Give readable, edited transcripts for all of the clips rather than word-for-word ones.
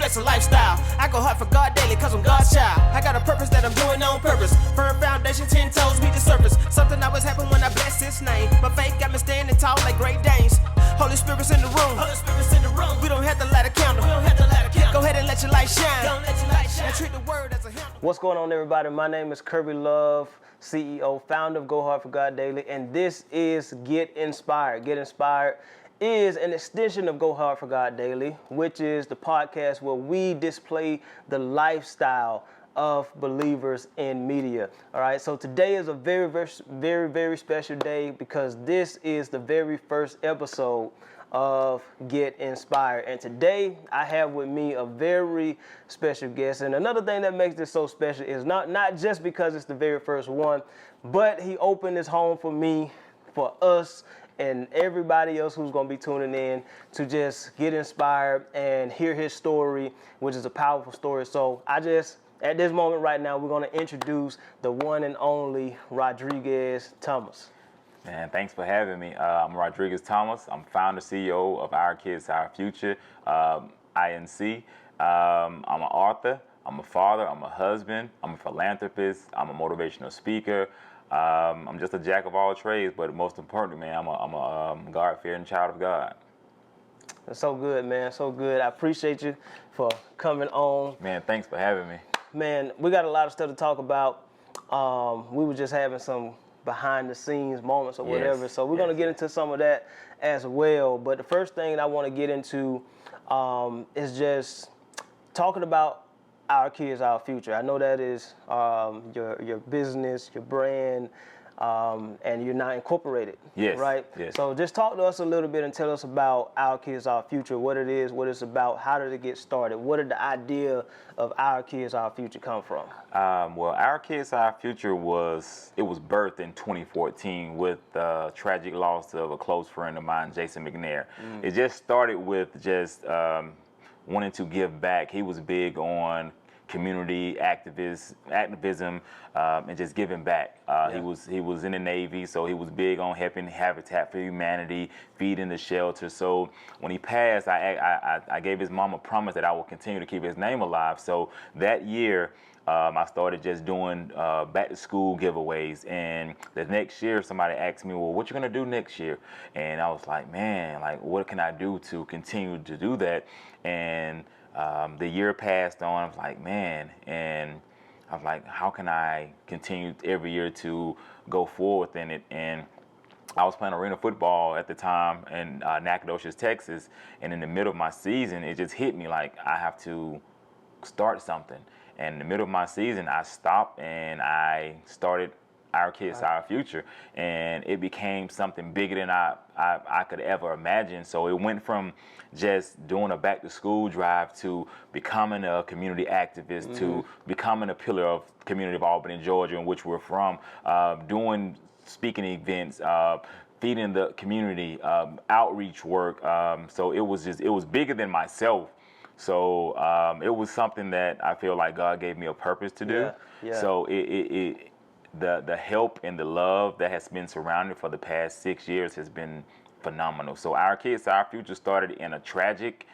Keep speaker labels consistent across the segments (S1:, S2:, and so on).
S1: flex a lifestyle. I go hard for God daily cause I'm God's child. I got a purpose that I'm doing on purpose. Firm foundation, 10 toes meet the surface. Something always happen when I bless his name. My faith got me standing tall like Great Danes. Holy Spirit's in the room. Holy Spirit's in the room. We don't have to light a candle. We don't have to light a candle. Go ahead and let your light shine. Don't let your light shine. And treat the word as a handle.
S2: What's going on, everybody? My name is Kirby Love, CEO, founder of Go Hard for God Daily, and this is Get Inspired. Get Inspired is an extension of Go Hard for God Daily, which is the podcast where we display the lifestyle of believers in media. All right, so today is a very special day because this is the very first episode of Get Inspired. And today I have with me a very special guest. And another thing that makes this so special is not just because it's the very first one, but he opened his home for me, for us, and everybody else who's going to be tuning in to just get inspired and hear his story, which is a powerful story. So at this moment right now, we're going to introduce the one and only Rodriquez Thomas.
S3: Man, thanks for having me. I'm Rodriquez Thomas. I'm founder, CEO of Our Kids, Our Future, INC. I'm an author. I'm a father. I'm a husband. I'm a philanthropist. I'm a motivational speaker. I'm just a jack of all trades, but most importantly, man, I'm a God-fearing child of God.
S2: That's so good, man. So good. I appreciate you for coming on.
S3: Man, thanks for having me.
S2: Man, we got a lot of stuff to talk about. We were just having some behind-the-scenes moments or whatever, so we're going to get into some of that as well. But the first thing I want to get into is just talking about Our Kids, Our Future. I know that is your business, your brand, and you're now incorporated, right?
S3: Yes.
S2: So just talk to us a little bit and tell us about Our Kids, Our Future, what it is, what it's about, how did it get started, where did the idea of Our Kids, Our Future come from?
S3: Well, Our Kids, Our Future was birthed in 2014 with the tragic loss of a close friend of mine, Jason McNair. It just started with just wanting to give back. He was big on community activism, and just giving back. He was in the Navy, so he was big on helping Habitat for Humanity, feeding the shelter. So when he passed, I gave his mom a promise that I will continue to keep his name alive. So that year, I started just doing back to school giveaways, and the next year somebody asked me, well, what you gonna do next year? And I was like, man, like what can I do to continue to do that? And the year passed on. I was like, man, and I was like, how can I continue every year to go forward in it? And I was playing arena football at the time in Nacogdoches, Texas, and in the middle of my season, it just hit me like I have to start something. And in the middle of my season, I stopped and I started Our Kids, Our Future, and it became something bigger than I could ever imagine. So it went from just doing a back to school drive to becoming a community activist, to becoming a pillar of community of Albany, Georgia, in which we're from, doing speaking events, feeding the community, outreach work. So it was bigger than myself. So it was something that I feel like God gave me a purpose to do.
S2: Yeah.
S3: So the help and the love that has been surrounded for the past 6 years has been phenomenal. So Our Kids, Our Future started in a tragic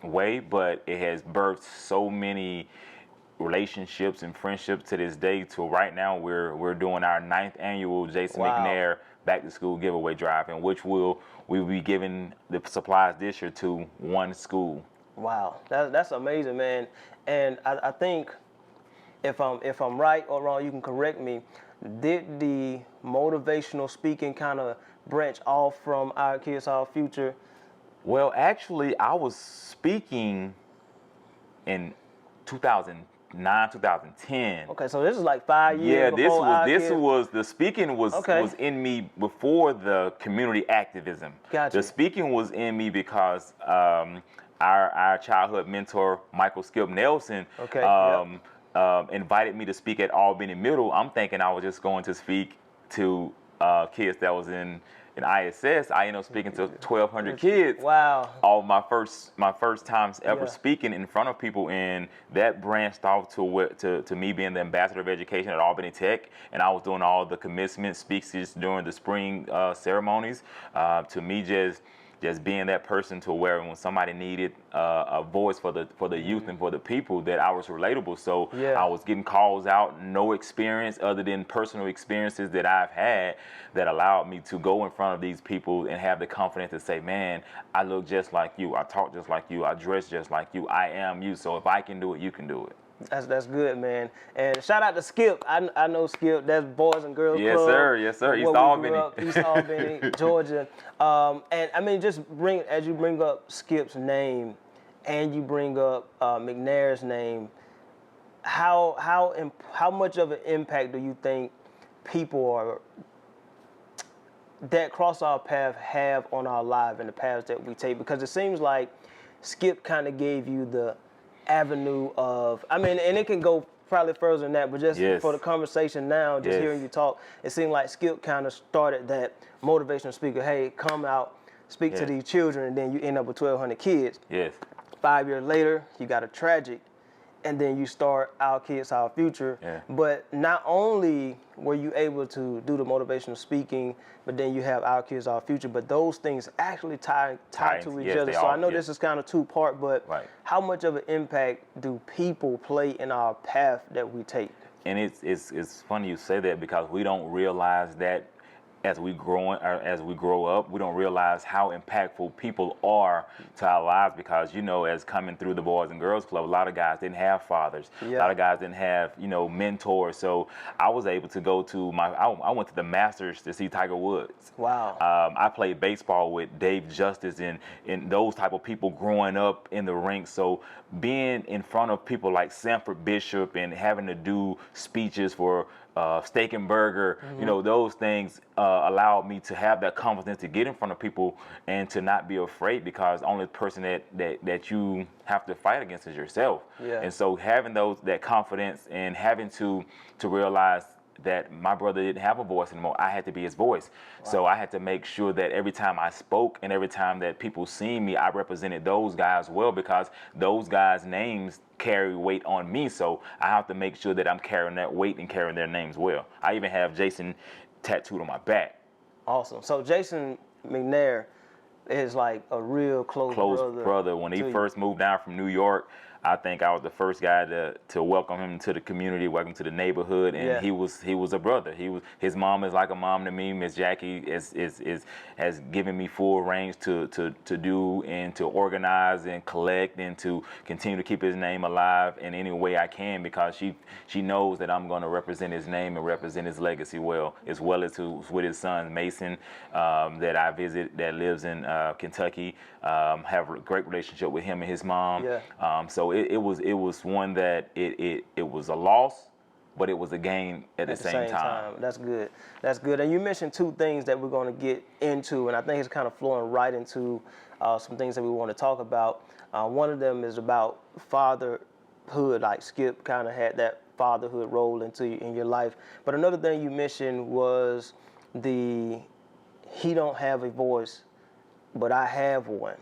S3: way, but it has birthed so many relationships and friendships to this day. To right now, we're doing our 9th annual Jason McNair Back to School giveaway drive, in which we'll be giving the supplies this year to one school.
S2: Wow, that's amazing, man. And I think if I'm right or wrong, you can correct me. Did the motivational speaking kind of branch off from Our Kids, Our Future?
S3: Well, actually, I was speaking in 2009, 2010.
S2: Okay, so this is like 5 years before
S3: the speaking was in me before the community activism.
S2: Gotcha.
S3: The speaking was in me because our childhood mentor, Michael Skip Nelson, invited me to speak at Albany Middle. I'm thinking I was just going to speak to kids that was in ISS. I ended up speaking to 1,200 kids.
S2: Wow!
S3: All my first times ever speaking in front of people, and that branched off to me being the ambassador of education at Albany Tech, and I was doing all the commencement speeches during the spring ceremonies. To me, just just being that person to where when somebody needed a voice for the youth and for the people, that I was relatable. So
S2: Yeah.
S3: I was getting calls out, no experience other than personal experiences that I've had that allowed me to go in front of these people and have the confidence to say, man, I look just like you, I talk just like you, I dress just like you, I am you. So if I can do it, you can do it.
S2: That's good, man. And shout out to Skip. I know Skip. That's Boys and Girls
S3: Yes,
S2: Club.
S3: sir. Yes, sir.
S2: Where
S3: East
S2: we
S3: Albany.
S2: grew up, East Albany, Georgia. And I mean, as you bring up Skip's name, and you bring up McNair's name, how much of an impact do you think people that cross our path have on our life and the paths that we take? Because it seems like Skip kind of gave you the avenue of, I mean, and it can go probably further than that, but just
S3: Yes.
S2: for the conversation now, just
S3: Yes.
S2: hearing you talk, it seemed like Skip kind of started that motivational speaker. Hey, come out, speak to
S3: Yes.
S2: these children, and then you end up with 1,200 kids.
S3: Yes.
S2: 5 years later, you got a tragic, and then you start Our Kids, Our Future.
S3: Yeah.
S2: But not only were you able to do the motivational speaking, but then you have Our Kids, Our Future, but those things actually tie to each
S3: Yes,
S2: other.
S3: they
S2: So
S3: are,
S2: I know
S3: yes.
S2: this is kind of two-part, but
S3: Right.
S2: how much of an impact do people play in our path that we take?
S3: And it's funny you say that, because we don't realize that as we grow up, we don't realize how impactful people are to our lives, because, you know, as coming through the Boys and Girls Club, a lot of guys didn't have fathers.
S2: Yeah.
S3: A lot of guys didn't have, you know, mentors. So I was able to go to I went to the Masters to see Tiger Woods.
S2: Wow.
S3: I played baseball with Dave Justice and those type of people growing up in the ranks. So being in front of people like Sanford Bishop and having to do speeches for Steak and Burger, you know, those things allowed me to have that confidence to get in front of people and to not be afraid, because the only person that you have to fight against is yourself.
S2: Yeah.
S3: And so having that confidence and having to realize that my brother didn't have a voice anymore, I had to be his voice. Wow. So I had to make sure that every time I spoke and every time that people seen me, I represented those guys well, because those guys' names carry weight on me. So I have to make sure that I'm carrying that weight and carrying their names well. I even have Jason tattooed on my back.
S2: Awesome. So Jason McNair is like a real close
S3: brother. When he first moved down from New York, I think I was the first guy to welcome him to the community, welcome to the neighborhood, and
S2: yeah.
S3: he was a brother. His mom is like a mom to me. Miss Jackie has given me full range to do and to organize and collect and to continue to keep his name alive in any way I can, because she knows that I'm going to represent his name and represent his legacy well as with his son Mason that I visit, that lives in Kentucky. Have a great relationship with him and his mom.
S2: Yeah.
S3: So it was one that it was a loss, but it was a gain at the same time.
S2: That's good. That's good. And you mentioned two things that we're going to get into, and I think it's kind of flowing right into some things that we want to talk about. One of them is about fatherhood, like Skip kind of had that fatherhood role in your life. But another thing you mentioned was he don't have a voice, but I have one.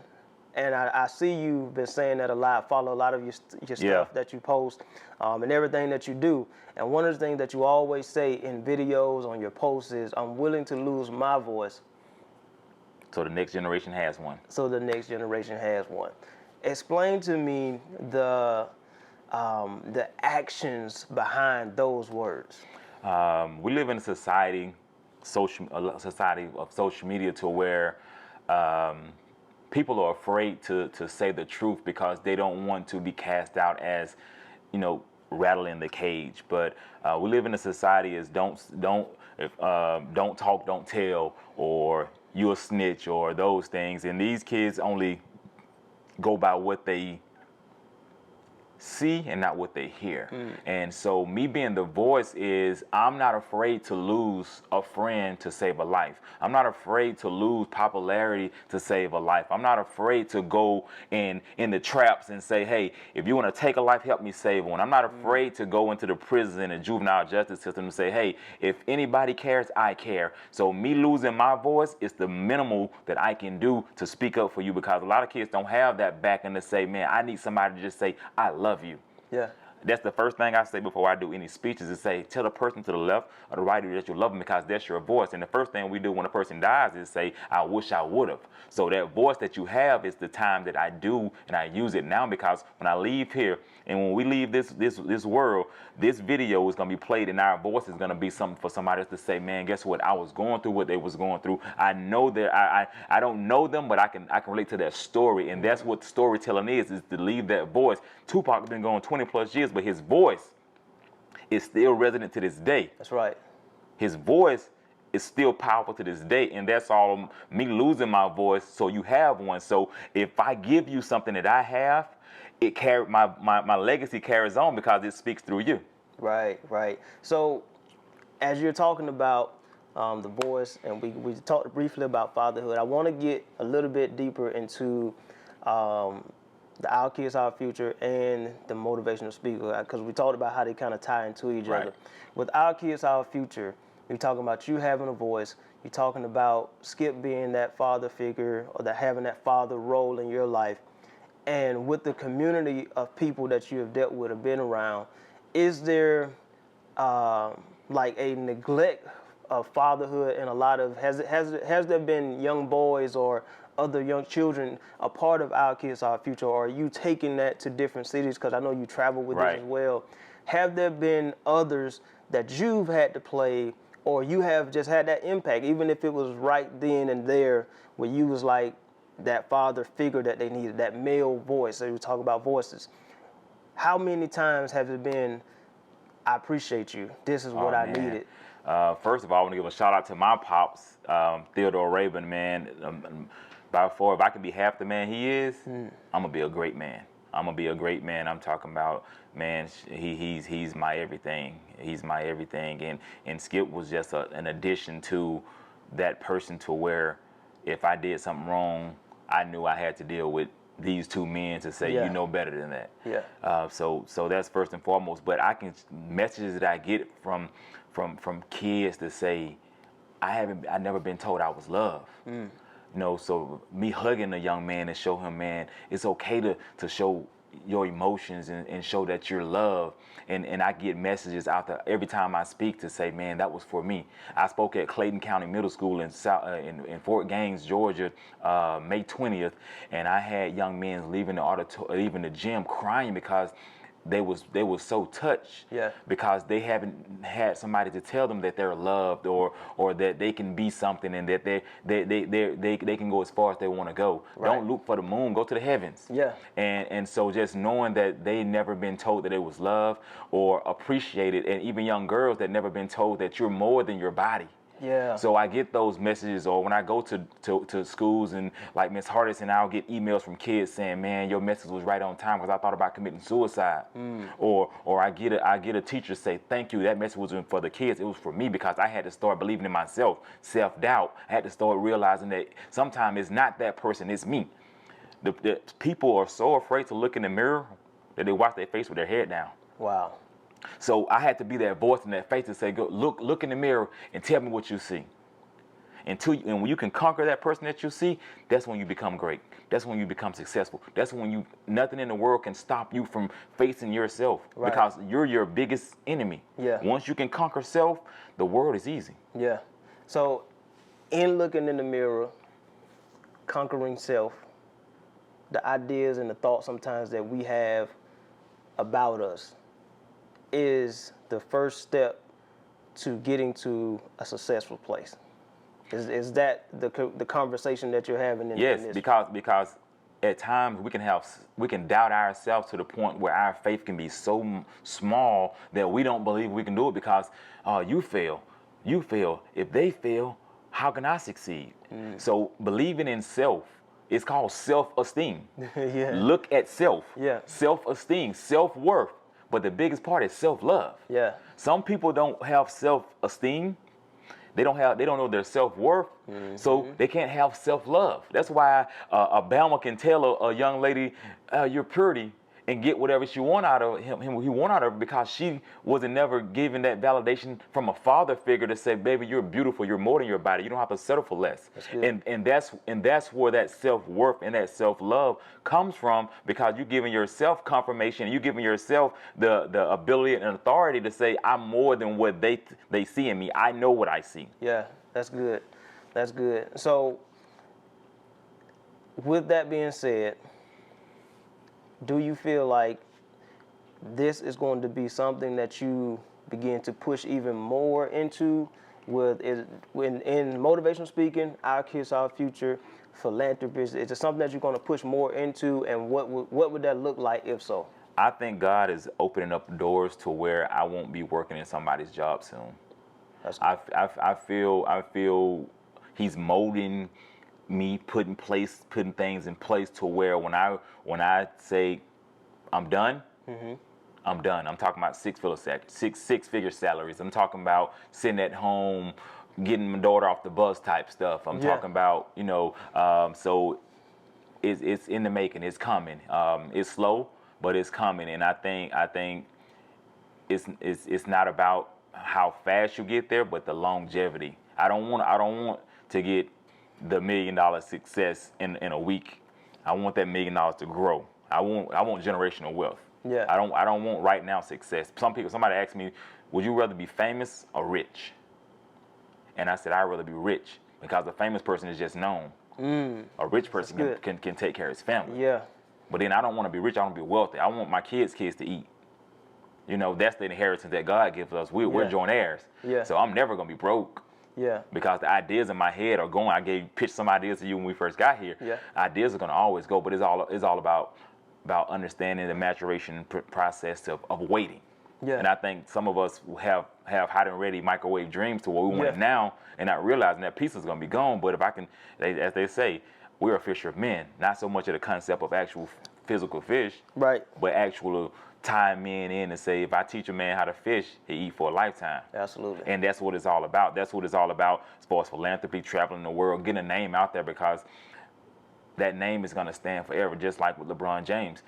S2: And I see you've been saying that a lot, follow a lot of your stuff that you post and everything that you do. And one of the things that you always say in videos, on your posts is, I'm willing to lose my voice
S3: so the next generation has one.
S2: Explain to me the actions behind those words.
S3: We live in a society of social media to where people are afraid to say the truth, because they don't want to be cast out as, you know, rattling the cage. But we live in a society as don't talk, don't tell, or you a snitch, or those things. And these kids only go by what they see and not what they hear. And so me being the voice is, I'm not afraid to lose a friend to save a life. I'm not afraid to lose popularity to save a life. I'm not afraid to go in the traps and say, hey, if you want to take a life, help me save one. I'm not afraid to go into the prison and the juvenile justice system and say, hey, if anybody cares, I care. So me losing my voice is the minimal that I can do to speak up for you, because a lot of kids don't have that backing to say, man, I need somebody to just say, I love you.
S2: Yeah.
S3: That's the first thing I say before I do any speeches is say, tell the person to the left or the right that you love them because that's your voice. And the first thing we do when a person dies is say, I wish I would have. So that voice that you have is the time that I do and I use it now, because when I leave here and when we leave this world, this video is going to be played and our voice is going to be something for somebody else to say, man, guess what? I was going through what they was going through. I know that I don't know them, but I can relate to that story. And that's what storytelling is to leave that voice. Tupac has been going 20 plus years, but his voice is still resonant to this day.
S2: That's right.
S3: His voice is still powerful to this day, and that's all me losing my voice so you have one. So if I give you something that I have, it my legacy carries on because it speaks through you.
S2: Right, right. So as you're talking about the voice, and we talked briefly about fatherhood, I want to get a little bit deeper into the Our Kids, Our Future and the motivational speaker, because we talked about how they kind of tie into each other. With Our Kids, Our Future, you're talking about you having a voice. You're talking about Skip being that father figure or having that father role in your life. And with the community of people that you have dealt with or been around, is there like a neglect of fatherhood and a lot of, has there been young boys or other young children a part of Our Kids, Our Future, or are you taking that to different cities? Because I know you travel with this as well. Have there been others that you've had to play, or you have just had that impact, even if it was right then and there, where you was like that father figure that they needed, that male voice? So we talk about voices. How many times have it been, I appreciate you, this is what I needed?
S3: First of all, I want to give a shout out to my pops, Theodore Rabin, man. By far, if I can be half the man he is, I'm gonna be a great man. I'm gonna be a great man. I'm talking about, man, he's my everything. He's my everything. And Skip was just an addition to that person, to where if I did something wrong, I knew I had to deal with these two men to say, you know better than that. So that's first and foremost. But messages that I get from kids to say, I never been told I was loved. You know, so me hugging a young man and show him, man, it's okay to show your emotions and show that you're loved. And I get messages out there every time I speak to say, man, that was for me. I spoke at Clayton County Middle School in Fort Gaines, Georgia, May 20th, and I had young men leaving the gym crying because they was so touched, because they haven't had somebody to tell them that they're loved, or that they can be something, and that they can go as far as they want to go. Don't look for the moon, go to the heavens. And so just knowing that they never been told that it was love or appreciated, and even young girls that never been told that you're more than your body. So I get those messages, or when I go to schools and like Miss Hardison, I'll get emails from kids saying, man, your message was right on time because I thought about committing suicide. Or I get a teacher say, thank you, that message wasn't for the kids, it was for me, because I had to start believing in myself, self-doubt. I had to start realizing that sometimes it's not that person, it's me. The people are so afraid to look in the mirror that they watch their face with their head down.
S2: Wow.
S3: So I had to be that voice in that face to say, go look in the mirror and tell me what you see. And when you can conquer that person that you see, that's when you become great. That's when you become successful. That's when nothing in the world can stop you from facing yourself, because you're your biggest enemy. Once you can conquer self, the world is easy.
S2: So in looking in the mirror, conquering self, the ideas and the thoughts sometimes that we have about us is the first step to getting to a successful place. Is that the conversation that you're having in
S3: this?
S2: Yes,
S3: because at times we can doubt ourselves to the point where our faith can be so small that we don't believe we can do it, because you fail. If they fail, how can I succeed? So believing in self, it's called self-esteem. Look at self. Self-esteem, self-worth. But the biggest part is self-love. Some people don't have self-esteem. They don't know their self-worth, so they can't have self-love. That's why a Bama can tell a young lady, you're pretty, and get whatever she want out of him he want out of her, because she wasn't never given that validation from a father figure to say, baby, you're beautiful, you're more than your body, you don't have to settle for less. And that's where that self-worth and that self-love comes from, because you're giving yourself confirmation, you're giving yourself the ability and authority to say, I'm more than what they see in me. I know what I see.
S2: Yeah, that's good. That's good. So with that being said, do you feel like this is going to be something that you begin to push even more into in motivational speaking, our kids, our future, philanthropists? Is it something that you're going to push more into, and what would that look like if so?
S3: I think God is opening up doors to where I won't be working in somebody's job soon.
S2: That's
S3: I feel He's molding me, putting things in place to where when I say I'm done, I'm done. I'm talking about six-figure salaries. I'm talking about sitting at home, getting my daughter off the bus type stuff. I'm talking about, so it's in the making. It's coming. It's slow, but it's coming. And I think it's not about how fast you get there, but the longevity. I don't want to get the $1 million success in a week. I want that $1 million to grow. I want generational wealth.
S2: Yeah.
S3: I don't want right now success. Somebody asked me, would you rather be famous or rich? And I said, I'd rather be rich, because a famous person is just known. A rich person can take care of his family.
S2: Yeah.
S3: But then I don't want to be rich. I want to be wealthy. I want my kids to eat. That's the inheritance that God gives us. We're joint heirs.
S2: Yeah.
S3: So I'm never going to be broke.
S2: Yeah.
S3: Because the ideas in my head are going. I pitched some ideas to you when we first got here.
S2: Yeah.
S3: Ideas are going to always go, but it's all about understanding the maturation process of waiting.
S2: Yeah.
S3: And I think some of us have hot and ready microwave dreams to what we want it now, and not realizing that piece is going to be gone. But if I can, as they say, we're a fisher of men. Not so much of the concept of actual physical fish,
S2: right?
S3: But actual tie men in and say, if I teach a man how to fish, he eat for a lifetime.
S2: Absolutely.
S3: And that's what it's all about. That's what it's all about as far as philanthropy, traveling the world, getting a name out there, because that name is going to stand forever, just like with LeBron James.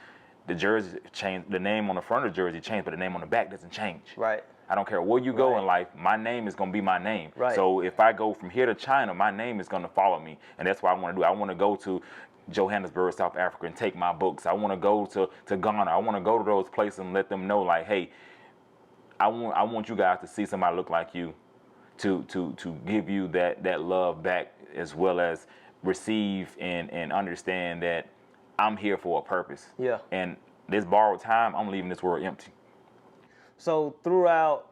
S3: The jersey changed, the name on the front of the jersey changed, but the name on the back doesn't change.
S2: Right.
S3: I don't care where you go in life, my name is going to be my name.
S2: Right.
S3: So if I go from here to China, my name is going to follow me. And that's what I want to do. I want to go to Johannesburg, South Africa, and take my books. I want to go to Ghana. I want to go to those places and let them know, like, hey, I want you guys to see somebody look like you, to give you that love back, as well as receive and understand that I'm here for a purpose.
S2: Yeah.
S3: And this borrowed time, I'm leaving this world empty.
S2: So throughout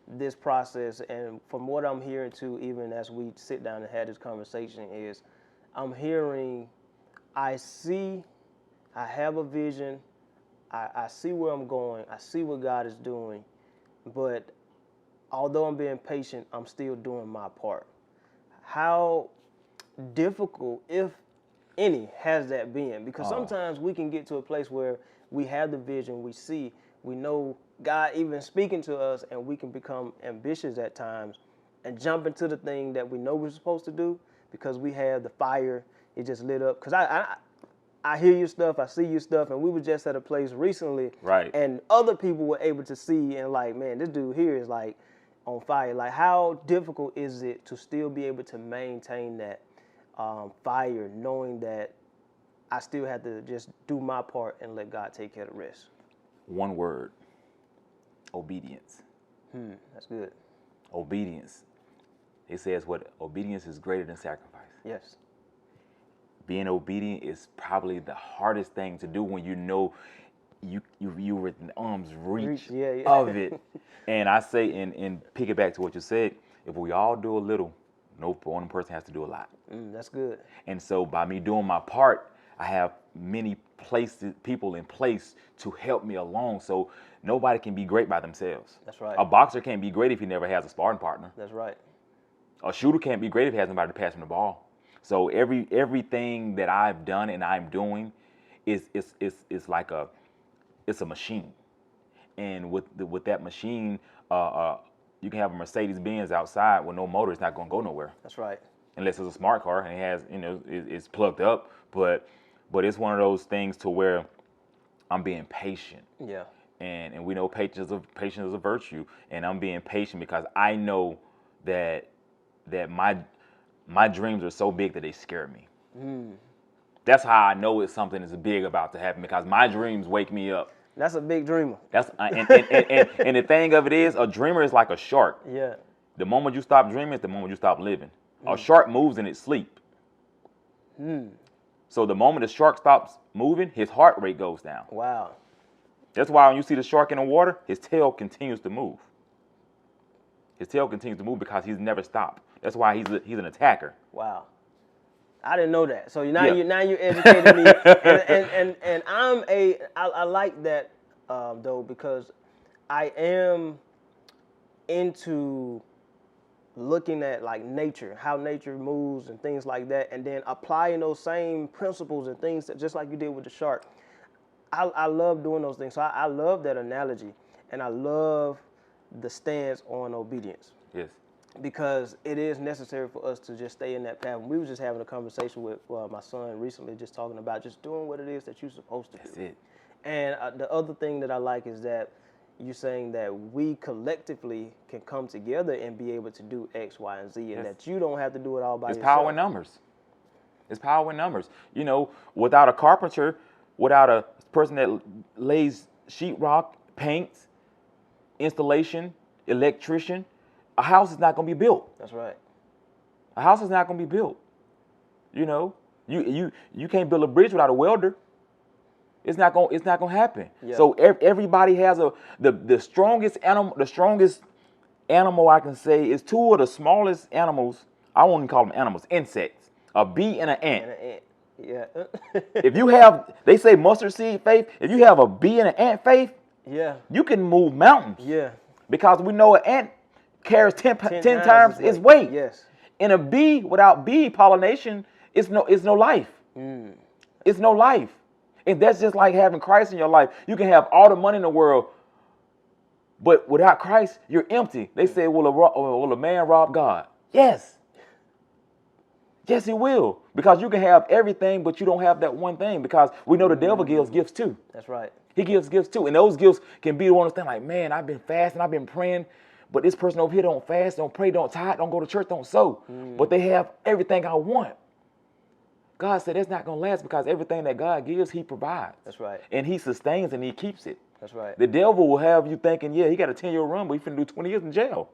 S2: this process, and from what I'm hearing too, even as we sit down and have this conversation, is I'm hearing, I have a vision, I see where I'm going, I see what God is doing, but although I'm being patient, I'm still doing my part. How difficult, if any, has that been? Because sometimes we can get to a place where we have the vision, we see, we know God even speaking to us, and we can become ambitious at times and jump into the thing that we know we're supposed to do because we have the fire, it just lit up. Because I hear your stuff, I see your stuff, and we were just at a place recently,
S3: right? And
S2: other people were able to see and like, man, this dude here is like on fire. Like, how difficult is it to still be able to maintain that fire, knowing that I still have to just do my part and let God take care of the rest?
S3: One word: obedience.
S2: That's good.
S3: Obedience. It says what? Obedience is greater than sacrifice.
S2: Yes.
S3: Being obedient is probably the hardest thing to do when you know you were in arm's reach of it. And I say, and piggyback to what you said, if we all do a little, no one person has to do a lot.
S2: That's good.
S3: And so by me doing my part, I have many people in place to help me along. So nobody can be great by themselves.
S2: That's right.
S3: A boxer can't be great if he never has a sparring partner.
S2: That's right.
S3: A shooter can't be great if he has nobody to pass him the ball. So everything that I've done and I'm doing is like it's a machine. And with that machine, you can have a Mercedes-Benz outside with no motor. It's not going to go nowhere.
S2: That's right.
S3: Unless it's a smart car and it has, it's plugged up. But it's one of those things to where I'm being patient.
S2: Yeah.
S3: And we know patience is a virtue. And I'm being patient because I know that my dreams are so big that they scare me. That's how I know it's something that's big about to happen, because my dreams wake me up.
S2: That's a big dreamer.
S3: That's and the thing of it is, a dreamer is like a shark.
S2: Yeah.
S3: The moment you stop dreaming is the moment you stop living. A shark moves in its sleep. So the moment the shark stops moving, his heart rate goes down.
S2: Wow.
S3: That's why when you see the shark in the water, his tail continues to move. His tail continues to move because he's never stopped. That's why he's an attacker.
S2: Wow. I didn't know that. So now
S3: Yeah.
S2: you're educating me, and I like that though, because I am into looking at like nature, how nature moves and things like that, and then applying those same principles and things that, just like you did with the shark. I love doing those things. So I love that analogy, and I love the stance on obedience.
S3: Yes.
S2: Because it is necessary for us to just stay in that path. We were just having a conversation with my son recently, just talking about just doing what it is that you're supposed to do.
S3: That's it.
S2: And the other thing that I like is that you're saying that we collectively can come together and be able to do X, Y, and Z, and that you don't have to do it all by yourself.
S3: It's power in numbers. It's power in numbers. You know, without a carpenter, without a person that lays sheetrock, paints, installation, electrician, a house is not going to be built.
S2: That's right.
S3: A house is not going to be built. You know, you can't build a bridge without a welder. It's not going to happen.
S2: Yeah.
S3: So everybody has the strongest animal. The strongest animal I can say is two of the smallest animals. I won't even call them animals. Insects. A bee and an ant.
S2: And an ant. Yeah.
S3: If you have, they say mustard seed faith. If you have a bee and an ant faith,
S2: Yeah.
S3: you can move mountains.
S2: Yeah.
S3: Because we know an ant carries 10
S2: 10
S3: times its weight.
S2: Yes.
S3: And a bee, without bee pollination, it's no life. It's no life. And that's just like having Christ in your life. You can have all the money in the world, but without Christ, you're empty. They say, will a man rob God? Yes. Yes, he will. Because you can have everything, but you don't have that one thing. Because we know the devil gives gifts too.
S2: That's right.
S3: He gives gifts too. And those gifts can be the one thing like, man, I've been fasting, I've been praying, but this person over here don't fast, don't pray, don't tithe, don't go to church, don't sow. But they have everything I want. God said that's not going to last, because everything that God gives, he provides.
S2: That's right.
S3: And he sustains and he keeps it.
S2: That's right.
S3: The devil will have you thinking, yeah, he got a 10-year run, but he finna do 20 years in jail.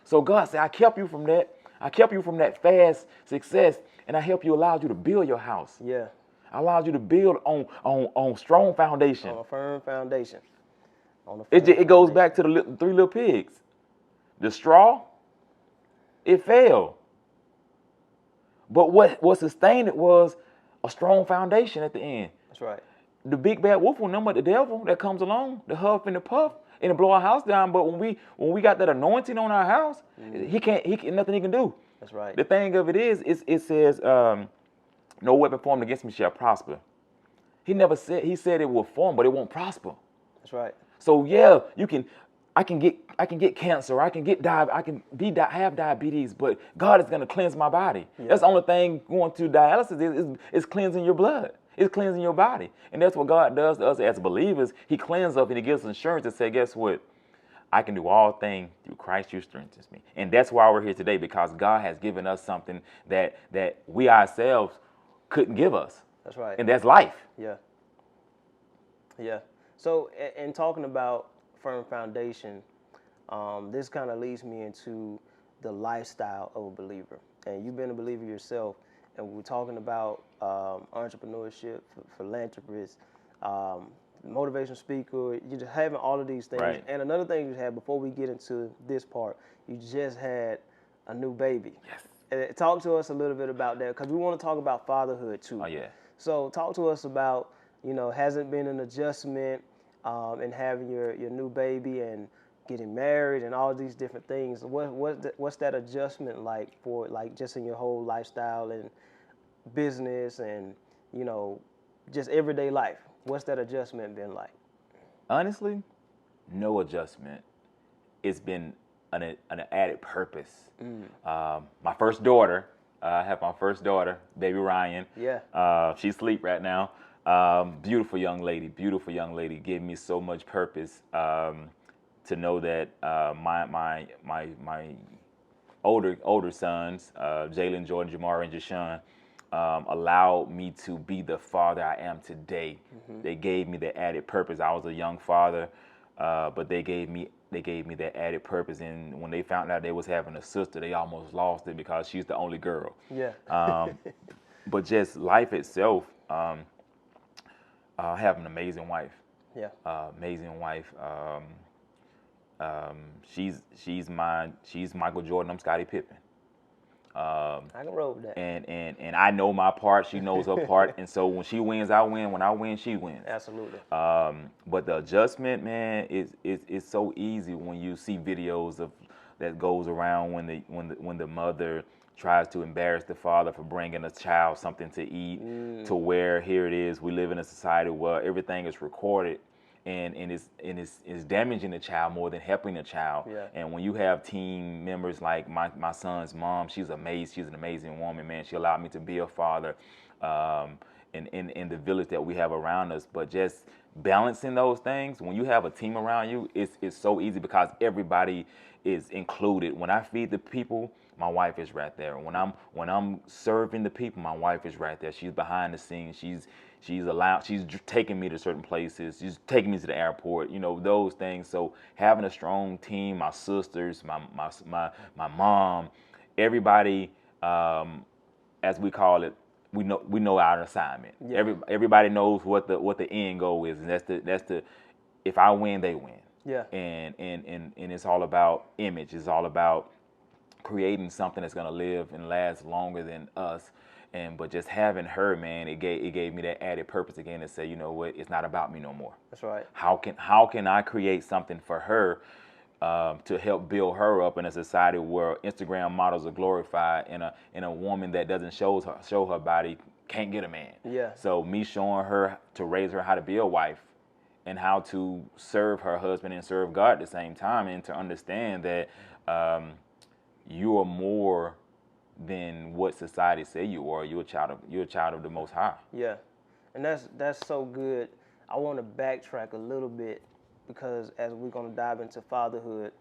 S3: So God said, I kept you from that. I kept you from that fast success, and I allowed you to build your house.
S2: Yeah.
S3: I allowed you to build on strong foundation.
S2: On a firm foundation.
S3: It goes back to the three little pigs. The straw, it fell. But what sustained it was a strong foundation at the end.
S2: That's right.
S3: The big bad wolf will number the devil that comes along, the huff and the puff, and to blow our house down. But when we got that anointing on our house, he can't nothing he can do.
S2: That's right.
S3: The thing of it is, it says, no weapon formed against me shall prosper. He said it will form, but it won't prosper.
S2: That's right.
S3: So yeah, I can get cancer, I can have diabetes, but God is going to cleanse my body. Yeah. That's the only thing going to dialysis is cleansing your blood. It's cleansing your body. And that's what God does to us as believers. He cleanses us and he gives us insurance to say, guess what? I can do all things through Christ who strengthens me. And that's why we're here today, because God has given us something that we ourselves couldn't give us.
S2: That's right.
S3: And that's life.
S2: Yeah. Yeah. So in talking about firm foundation, this kind of leads me into the lifestyle of a believer. And you've been a believer yourself, and we're talking about entrepreneurship, philanthropist, motivational speaker. You're just having all of these things.
S3: Right.
S2: And another thing you had before we get into this part, you just had a new baby.
S3: Yes.
S2: Talk to us a little bit about that, because we want to talk about fatherhood too.
S3: Oh yeah.
S2: So talk to us about, has it been an adjustment in having your new baby and getting married and all these different things? What's that adjustment like for, like, just in your whole lifestyle and business and, just everyday life? What's that adjustment been like?
S3: Honestly, no adjustment. It's been an added purpose. My first daughter, I have my first daughter, baby Ryan.
S2: Yeah.
S3: She's asleep right now. Beautiful young lady, gave me so much purpose to know that my older sons, Jalen, Jordan, Jamar, and Jashawn, allowed me to be the father I am today. They gave me the added purpose. I was a young father, but they gave me that added purpose. And when they found out they was having a sister, they almost lost it because she's the only girl.
S2: Yeah.
S3: But just life itself, I have an amazing wife.
S2: Yeah.
S3: Amazing wife. She's Michael Jordan. I'm Scottie Pippen.
S2: I can roll with that.
S3: And I know my part. She knows her part. And so when she wins, I win. When I win, she wins.
S2: Absolutely.
S3: But the adjustment, man, is so easy when you see videos of that goes around when the mother tries to embarrass the father for bringing a child something to eat, to where here it is, we live in a society where everything is recorded. And it's damaging the child more than helping the child.
S2: Yeah.
S3: And when you have team members like my son's mom, she's amazing. She's an amazing woman, man. She allowed me to be a father in the village that we have around us. But just balancing those things, when you have a team around you, it's so easy because everybody is included. When I feed the people, my wife is right there. When I'm serving the people, my wife is right there. She's behind the scenes. She's taking me to certain places. She's taking me to the airport, those things. So having a strong team, my sisters, my mom, everybody, as we call it, we know our assignment.
S2: Yeah.
S3: Everybody knows what the end goal is, and that's the if I win, they win.
S2: Yeah.
S3: And it's all about image. It's all about creating something that's gonna live and last longer than us. But just having her, man, it gave me that added purpose again to say, you know what, it's not about me no more.
S2: That's right.
S3: How can I create something for her to help build her up in a society where Instagram models are glorified, and a woman that doesn't show her body can't get a man.
S2: Yeah.
S3: So me showing her to raise her how to be a wife and how to serve her husband and serve God at the same time, and to understand that you are more than what society say you are. You're a child of the Most High.
S2: Yeah, and that's so good. I want to backtrack a little bit because as we're gonna dive into fatherhood,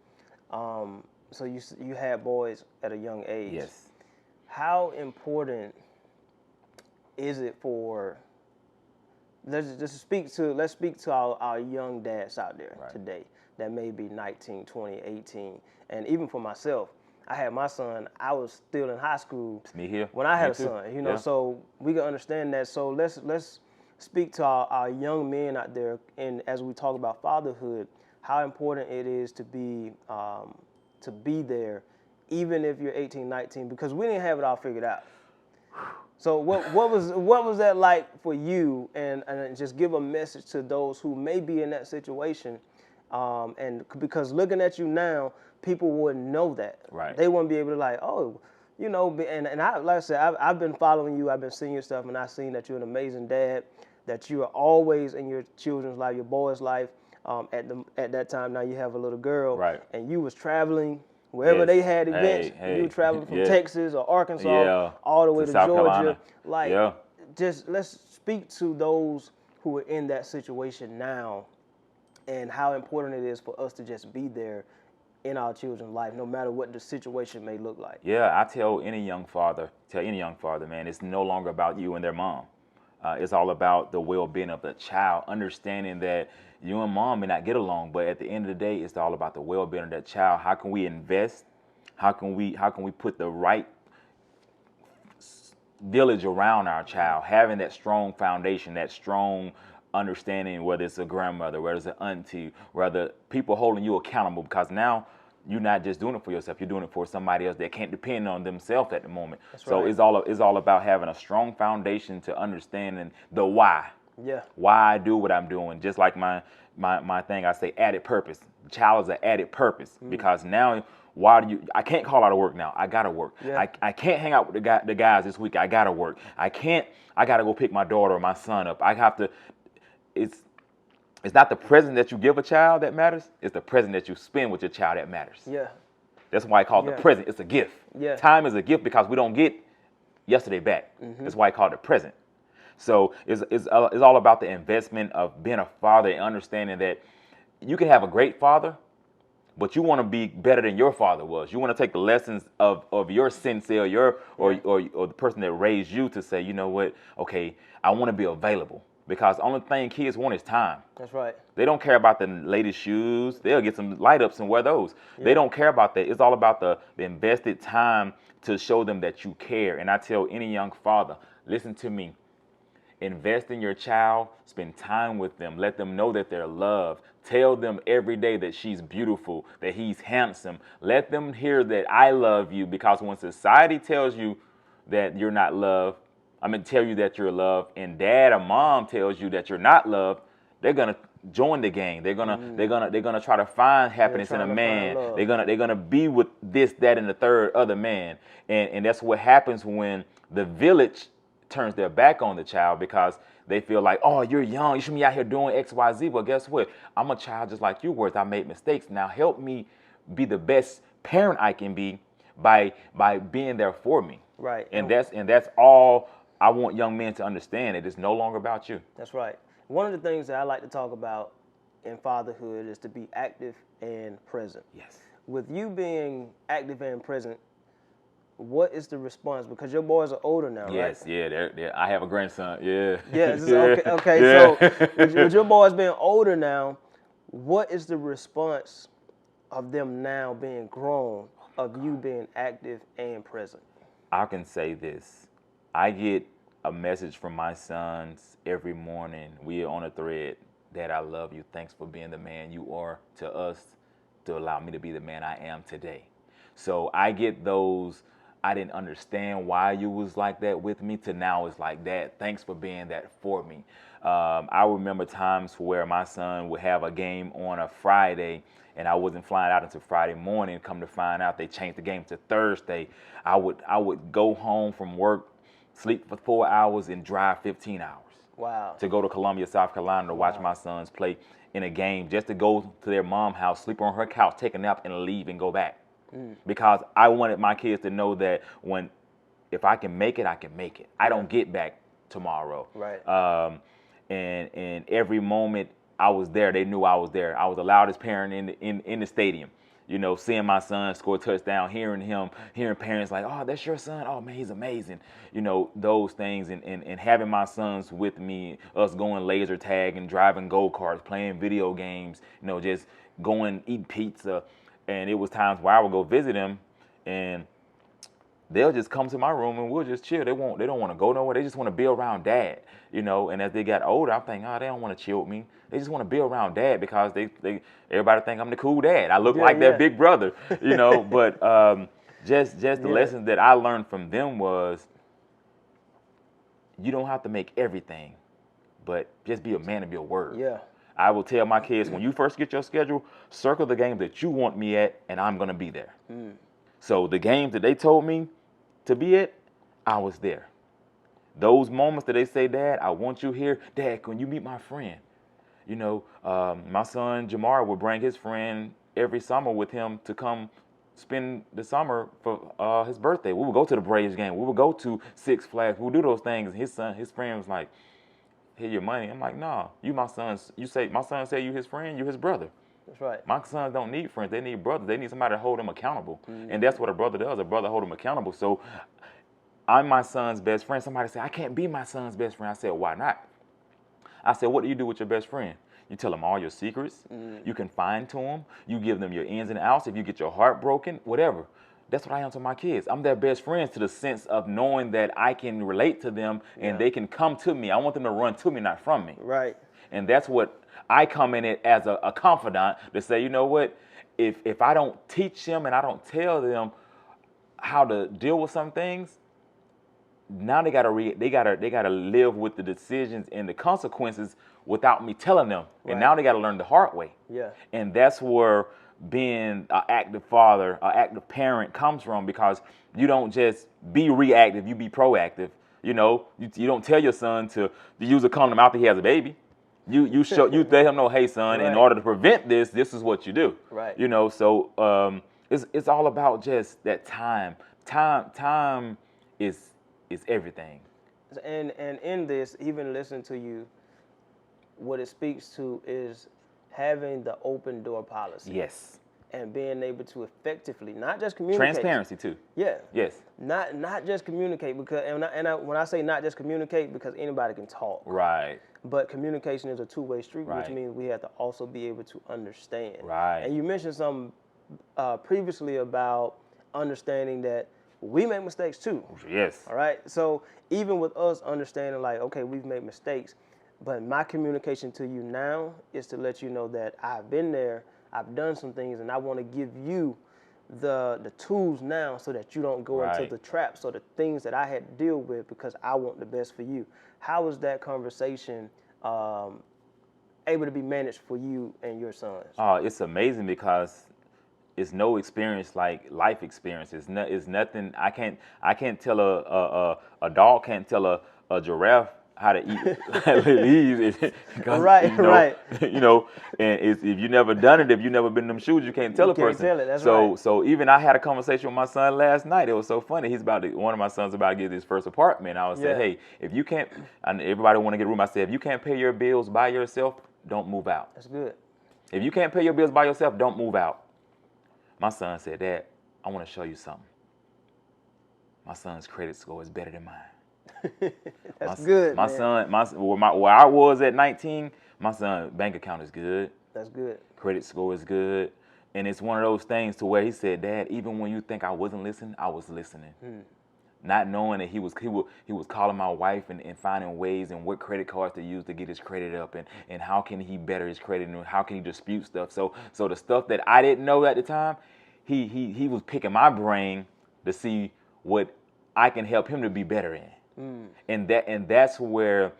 S2: so you had boys at a young age.
S3: Yes.
S2: How important is it for let's speak to our young dads out there today that may be 19, 20, 18, and even for myself. I had my son, I was still in high school
S3: It's me here.
S2: when I had
S3: Me
S2: a
S3: too.
S2: son,
S3: Yeah.
S2: so we can understand that. So let's speak to our young men out there, and as we talk about fatherhood, how important it is to be there, even if you're 18, 19, because we didn't have it all figured out. So what was that like for you, and just give a message to those who may be in that situation, and because looking at you now, people wouldn't know that.
S3: Right.
S2: They wouldn't be able to and I, like I said, I've been following you, I've been seeing your stuff, and I've seen that you're an amazing dad, that you are always in your children's life, your boy's life. At that time, now you have a little girl,
S3: Right.
S2: and you was traveling wherever
S3: Yes.
S2: they had events.
S3: Hey,
S2: you were traveling from
S3: yeah.
S2: Texas or Arkansas
S3: Yeah.
S2: all the way to
S3: South
S2: Georgia.
S3: Carolina.
S2: Like,
S3: Yeah.
S2: just let's speak to those who are in that situation now, and how important it is for us to just be there in our children's life, no matter what the situation may look like.
S3: Yeah, I tell any young father, man, it's no longer about you and their mom. It's all about the well-being of the child, understanding that you and mom may not get along, but at the end of the day, it's all about the well-being of that child. How can we invest? How can we put the right village around our child, having that strong foundation, that strong understanding, whether it's a grandmother, whether it's an auntie, whether people holding you accountable, because now you're not just doing it for yourself, you're doing it for somebody else that can't depend on themselves at the moment.
S2: That's
S3: so
S2: right.
S3: it's all about having a strong foundation to understanding the why.
S2: Yeah.
S3: Why I do what I'm doing. Just like my thing, I say added purpose. The child is an added purpose, because now I can't call out of work now. I gotta work.
S2: Yeah.
S3: I can't hang out with the guys this week. I gotta work. I gotta go pick my daughter or my son up. I have to. It's not the present that you give a child that matters. It's the present that you spend with your child that matters.
S2: Yeah.
S3: That's why I call it the present. It's a gift.
S2: Yeah.
S3: Time is a gift because we don't get yesterday back. That's why I call it the present. So it's all about the investment of being a father and understanding that you can have a great father, but you want to be better than your father was. You want to take the lessons of your sensei or the person that raised you to say, you know what, okay, I want to be available. Because the only thing kids want is time.
S2: That's right.
S3: They don't care about the latest shoes. They'll get some light ups and wear those. Yeah. They don't care about that. It's all about the invested time to show them that you care. And I tell any young father, listen to me. Invest in your child, spend time with them, let them know that they're loved. Tell them every day that she's beautiful, that he's handsome. Let them hear that I love you, because when society tells you that you're not loved, I'm going to tell you that you're loved, and dad or mom tells you that you're not loved, they're going to join the gang. They're gonna try to find happiness in a man. They're gonna be with this, that, and the third other man. And that's what happens when the village turns their back on the child, because they feel like, oh, you're young, you should be out here doing X, Y, Z. Well, guess what? I'm a child just like you were. I made mistakes. Now help me be the best parent I can be by being there for me.
S2: Right.
S3: And that's all I want young men to understand. It is no longer about you.
S2: That's right. One of the things that I like to talk about in fatherhood is to be active and present.
S3: Yes.
S2: With you being active and present, what is the response? Because your boys are older now, right?
S3: Yes, yeah. I have a grandson. Yeah.
S2: Yes. Okay. Yeah. So with your boys being older now, what is the response of them now being grown, of you being active and present?
S3: I can say this. I get a message from my sons every morning. We are on a thread. Dad, I love you. Thanks for being the man you are to us to allow me to be the man I am today. So I get those, I didn't understand why you was like that with me, to now it's like, Dad, thanks for being that for me. I remember times where my son would have a game on a Friday and I wasn't flying out until Friday morning. Come to find out they changed the game to Thursday. I would go home from work, sleep for 4 hours, and drive 15 hours.
S2: Wow.
S3: To go to Columbia, South Carolina to watch my sons play in a game, just to go to their mom's house, sleep on her couch, take a nap, and leave and go back. Because I wanted my kids to know that if I can make it, I can make it. I don't get back tomorrow.
S2: Right.
S3: And every moment I was there, they knew I was there. I was the loudest parent in the stadium. You know, seeing my son score a touchdown, hearing parents like, oh, that's your son. Oh, man, he's amazing. You know, those things, and having my sons with me, us going laser tag and driving go-karts, playing video games, you know, just going eat pizza. And it was times where I would go visit them, and they'll just come to my room and we'll just chill. They don't want to go nowhere. They just want to be around Dad, you know. And as they got older, I'm thinking, oh, they don't want to chill with me. They just want to be around Dad because everybody think I'm the cool dad. I look like their big brother, you know. But just the lessons that I learned from them was, you don't have to make everything, but just be a man of your word.
S2: Yeah.
S3: I will tell my kids, when you first get your schedule, circle the games that you want me at, and I'm going to be there. So the games that they told me to be at, I was there. Those moments that they say, Dad, I want you here. Dad, can you meet my friend? You know, my son Jamar would bring his friend every summer with him to come spend the summer for his birthday. We would go to the Braves game. We would go to Six Flags. We would do those things. And his friend was like, here your money. I'm like, nah, you my son's. You say my son say you his friend, you his brother.
S2: That's right.
S3: My sons don't need friends. They need brothers. They need somebody to hold them accountable. And that's what a brother does. A brother hold them accountable. So I'm my son's best friend. Somebody said, I can't be my son's best friend. I said, why not? I said, what do you do with your best friend? You tell them all your secrets. You confide to them. You give them your ins and outs. If you get your heart broken, whatever. That's what I am to my kids. I'm their best friends, to the sense of knowing that I can relate to them and they can come to me. I want them to run to me, not from me.
S2: Right.
S3: And that's what I come in it as a confidant, to say, you know what, if I don't teach them and I don't tell them how to deal with some things, now they gotta live with the decisions and the consequences without me telling them. Right. And now they gotta learn the hard way. Yeah. And that's where being an active father, an active parent comes from, because you don't just be reactive, you be proactive. You know, you don't tell your son to use a condom after he has a baby. You let him know, hey son, in order to prevent this is what you do. Right. You know, so it's all about just that time. Time is everything.
S2: And in this, even listening to you, what it speaks to is having the open door policy.
S3: Yes.
S2: And being able to effectively, not just communicate.
S3: Transparency too.
S2: Yeah.
S3: Yes.
S2: Not just communicate, because when I say not just communicate, because anybody can talk.
S3: Right.
S2: But communication is a two-way street,
S3: Right.
S2: which means we have to also be able to understand.
S3: Right.
S2: And you mentioned something previously about understanding that we make mistakes too.
S3: Yes.
S2: All right. So even with us understanding, like, okay, we've made mistakes, but my communication to you now is to let you know that I've been there, I've done some things, and I want to give you the tools now so that you don't go into the traps or the things that I had to deal with, because I want the best for you. How was that conversation able to be managed for you and your sons?
S3: It's amazing because it's no experience like life experience. It's nothing. I can't tell a dog can't tell a giraffe how to eat leaves.
S2: Right, right.
S3: You know, and if you never done it, if you never been in them shoes, you can't tell a person.
S2: Tell it. That's
S3: so
S2: right.
S3: So even I had a conversation with my son last night. It was so funny. One of my sons about to get his first apartment. I was saying, hey, if you can't, and everybody want to get a room. I said, if you can't pay your bills by yourself, don't move out.
S2: That's good.
S3: If you can't pay your bills by yourself, don't move out. My son said, Dad, I want to show you something. My son's credit score is better than mine.
S2: That's good.
S3: My
S2: man.
S3: son, where I was at 19, my son's bank account is good.
S2: That's good.
S3: Credit score is good. And it's one of those things to where he said, Dad, even when you think I wasn't listening, I was listening. Not knowing that he was calling my wife and finding ways and what credit cards to use to get his credit up, and how can he better his credit, and how can he dispute stuff. So the stuff that I didn't know at the time, he was picking my brain to see what I can help him to be better in. And that's where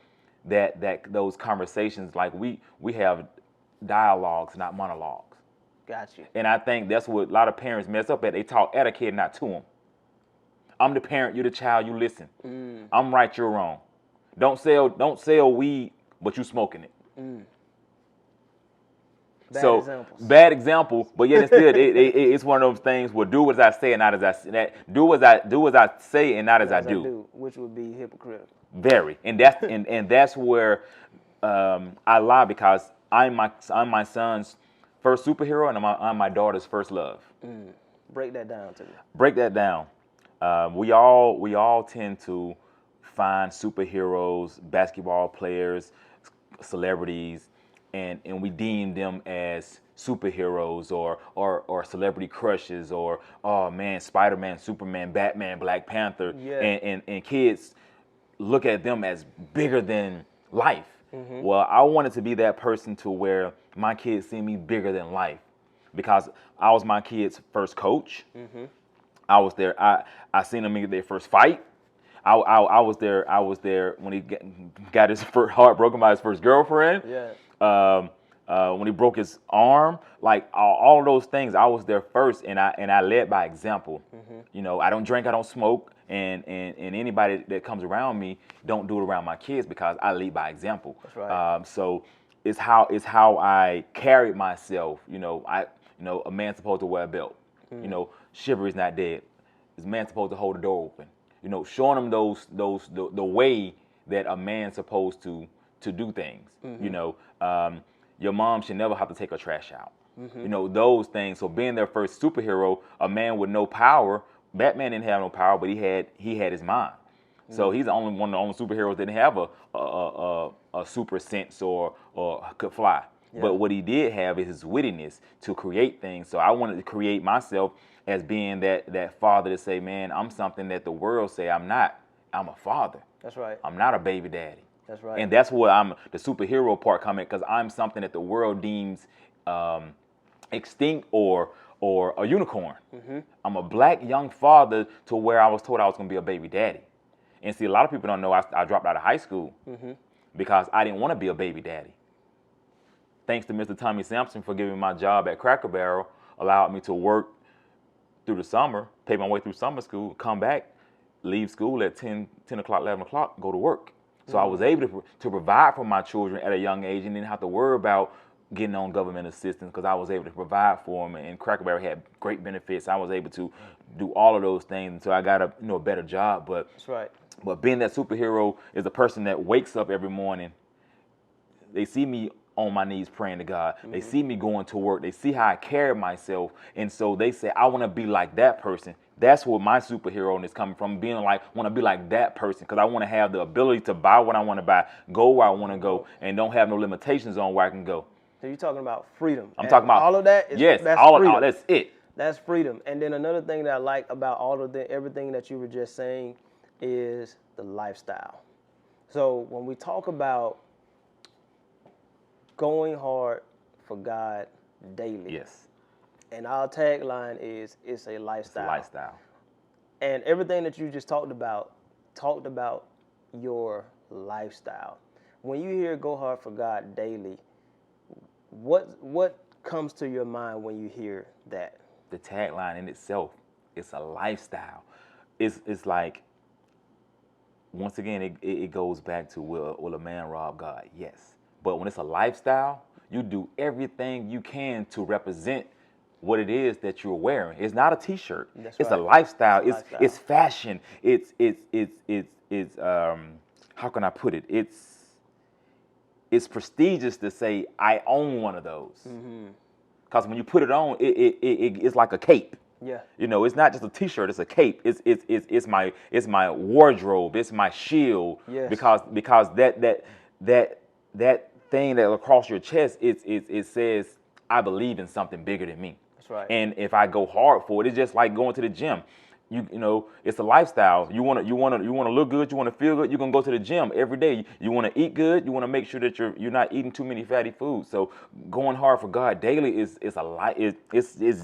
S3: those conversations, like we have dialogues, not monologues.
S2: Got you.
S3: And I think that's what a lot of parents mess up at. They talk at a kid, not to them. I'm the parent, you're the child, you listen. I'm right, you're wrong. Don't sell weed, but you smoking it. Bad example, but yet it's one of those things where do as I say and not as I say. Do as I say and not as I do.
S2: Which would be hypocritical.
S3: Very, and that's and that's where I lie, because I'm my son's first superhero, and I'm my daughter's first love.
S2: Break that down to me.
S3: Break that down. We all tend to find superheroes, basketball players, celebrities, and we deem them as superheroes or celebrity crushes, or, oh man, Spider-Man, Superman, Batman, Black Panther, and kids look at them as bigger than life. Well, I wanted to be that person to where my kids see me bigger than life, because I was my kids' first coach. I was there. I seen them get their first fight. I was there when he got his heart broken by his first girlfriend. When he broke his arm, like all of those things, I was there first, and I led by example. You know, I don't drink, I don't smoke, and anybody that comes around me don't do it around my kids, because I lead by example.
S2: That's right.
S3: So it's how I carried myself. You know, a man's supposed to wear a belt. You know, chivalry's not dead. This man's supposed to hold the door open. You know, showing them the way that a man's supposed to do things. You know, your mom should never have to take her trash out. You know, those things. So being their first superhero, a man with no power. Batman didn't have no power, but he had his mind. So he's one of the only superheroes that didn't have a super sense or could fly. But what he did have is his wittiness to create things. So I wanted to create myself as being that father to say, man, I'm something that the world say I'm not. I'm a father.
S2: That's right.
S3: I'm not a baby daddy.
S2: That's right.
S3: And that's where the superhero part coming, because I'm something that the world deems extinct or a unicorn. I'm a black young father to where I was told I was going to be a baby daddy. And see, a lot of people don't know I dropped out of high school because I didn't want to be a baby daddy. Thanks to Mr. Tommy Sampson for giving me my job at Cracker Barrel, allowed me to work through the summer, pay my way through summer school, come back, leave school at 10 o'clock, 11 o'clock, go to work. So I was able to provide for my children at a young age and didn't have to worry about getting on government assistance, because I was able to provide for them, and Cracker Barrel had great benefits. I was able to do all of those things until I got a better job. But
S2: that's right.
S3: But being that superhero is a person that wakes up every morning. They see me on my knees praying to God. They see me going to work. They see how I carry myself. And so they say, I want to be like that person. That's where my superhero is coming from, being like, want to be like that person, because I want to have the ability to buy what I want to buy, go where I want to go, and don't have no limitations on where I can go.
S2: So you're talking about freedom.
S3: I'm talking about
S2: all of that.
S3: Yes,
S2: that's
S3: all
S2: freedom.
S3: that's it.
S2: That's freedom. And then another thing that I like about all of everything that you were just saying is the lifestyle. So when we talk about going hard for God daily,
S3: Yes,
S2: and our tagline is it's a lifestyle.
S3: it's a lifestyle.
S2: And everything that you just talked about your lifestyle. When you hear go hard for God daily, what comes to your mind when you hear that?
S3: The tagline in itself, it's a lifestyle. It's like, once again, it goes back to will a man rob God? Yes. But when it's a lifestyle, you do everything you can to represent what it is that you're wearing. It's not a T-shirt. It's a lifestyle. It's fashion. It's how can I put it? It's prestigious to say I own one of those. Because when you put it on, it's like a cape.
S2: Yeah.
S3: You know, it's not just a T-shirt. It's a cape. It's my wardrobe. It's my shield.
S2: Yes.
S3: Because that thing that across your chest, it says I believe in something bigger than me.
S2: That's right.
S3: And if I go hard for it, it's just like going to the gym. You know, it's a lifestyle. You want to look good. You want to feel good. You're gonna go to the gym every day. You want to eat good. You want to make sure that you're not eating too many fatty foods. So going hard for God daily is it's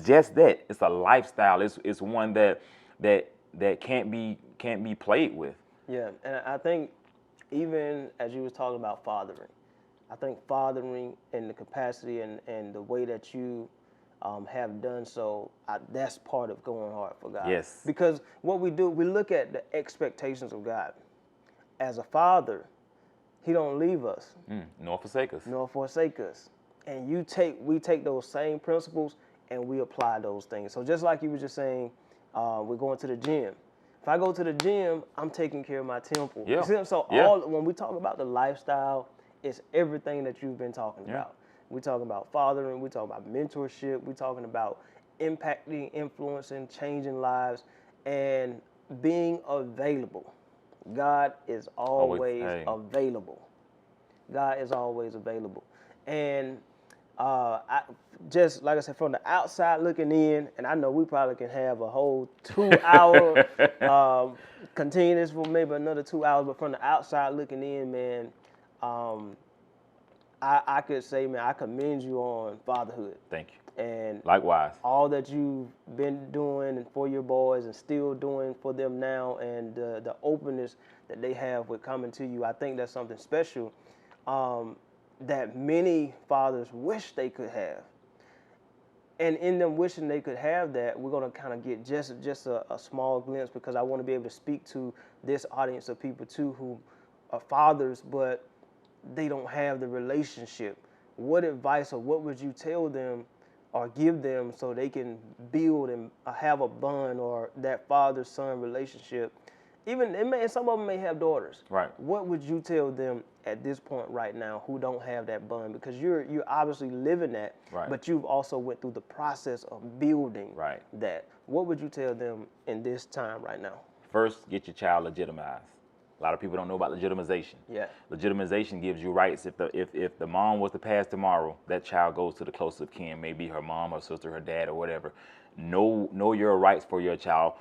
S3: just that. It's a lifestyle. It's one that can't be played with.
S2: Yeah, and I think even as you was talking about fathering, I think fathering in the capacity and the way that you have done so, that's part of going hard for God.
S3: Yes.
S2: Because what we do, we look at the expectations of God. As a father, he don't leave us.
S3: Nor forsake us.
S2: Nor forsake us. And we take those same principles and we apply those things. So just like you were just saying, we're going to the gym. If I go to the gym, I'm taking care of my temple.
S3: Yeah.
S2: You see? So
S3: Yeah.
S2: when we talk about the lifestyle, it's everything that you've been talking about. We're talking about fathering. We're talking about mentorship. We're talking about impacting, influencing, changing lives, and being available. God is always available. God is always available. And just like I said, from the outside looking in, and I know we probably can have a whole 2-hour continue this for maybe another 2 hours, but from the outside looking in, man, I could say, man, I commend you on fatherhood.
S3: Thank you.
S2: And
S3: Likewise.
S2: all that you've been doing and for your boys and still doing for them now, and the openness that they have with coming to you, I think that's something special that many fathers wish they could have. And in them wishing they could have that, we're going to kind of get just a small glimpse, because I want to be able to speak to this audience of people too who are fathers, but they don't have the relationship. What advice or what would you tell them or give them so they can build and have a bond or that father-son relationship? Even some of them may have daughters.
S3: Right.
S2: What would you tell them at this point right now who don't have that bond? Because you're obviously living that,
S3: right,
S2: but you've also went through the process of building
S3: right,
S2: that. What would you tell them in this time right now?
S3: First, get your child legitimized. A lot of people don't know about legitimization.
S2: Yeah.
S3: Legitimization gives you rights. If the mom was to pass tomorrow, that child goes to the closest of kin, maybe her mom, her sister, her dad, or whatever. Know your rights for your child.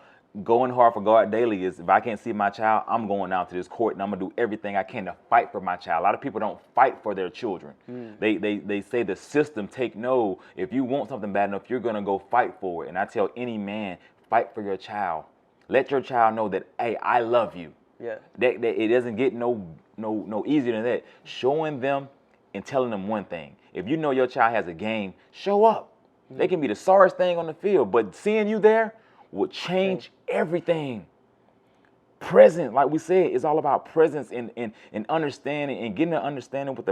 S3: Going hard for God daily is, if I can't see my child, I'm going out to this court and I'm gonna do everything I can to fight for my child. A lot of people don't fight for their children. They say the system take no. If you want something bad enough, you're gonna go fight for it. And I tell any man, fight for your child. Let your child know that, hey, I love you.
S2: Yeah.
S3: That it doesn't get no easier than that. Showing them and telling them one thing. If you know your child has a game, show up. They can be the sorriest thing on the field, but seeing you there will change everything. Present, like we said, is all about presence and understanding and getting an understanding with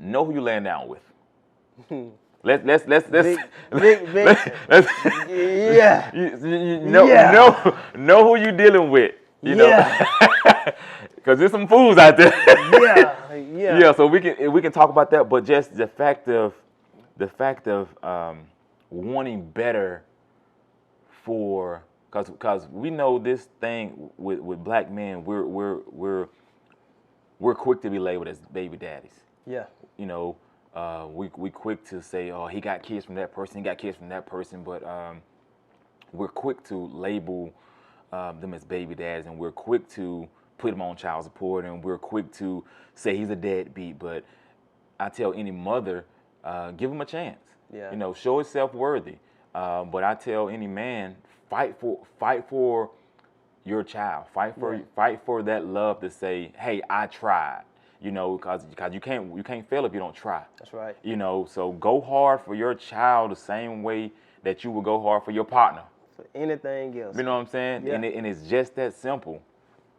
S3: know who you laying down with. Let's
S2: big. Yeah.
S3: Know who you dealing with. You know, because there's some fools out there. Yeah. So we can talk about that, but just the fact of wanting better for, because we know this thing with black men, we're quick to be labeled as baby daddies.
S2: Yeah.
S3: You know, we quick to say, oh, he got kids from that person, he got kids from that person, but we're quick to label them as baby dads, and we're quick to put them on child support, and we're quick to say he's a deadbeat. But I tell any mother, give him a chance.
S2: Yeah.
S3: You know, show yourself worthy. But I tell any man, fight for your child. Fight for that love to say, hey, I tried. You know, because you can't fail if you don't try.
S2: That's right.
S3: You know, so go hard for your child the same way that you would go hard for your partner.
S2: For anything else.
S3: You know what I'm saying?
S2: Yeah.
S3: And it's just that simple.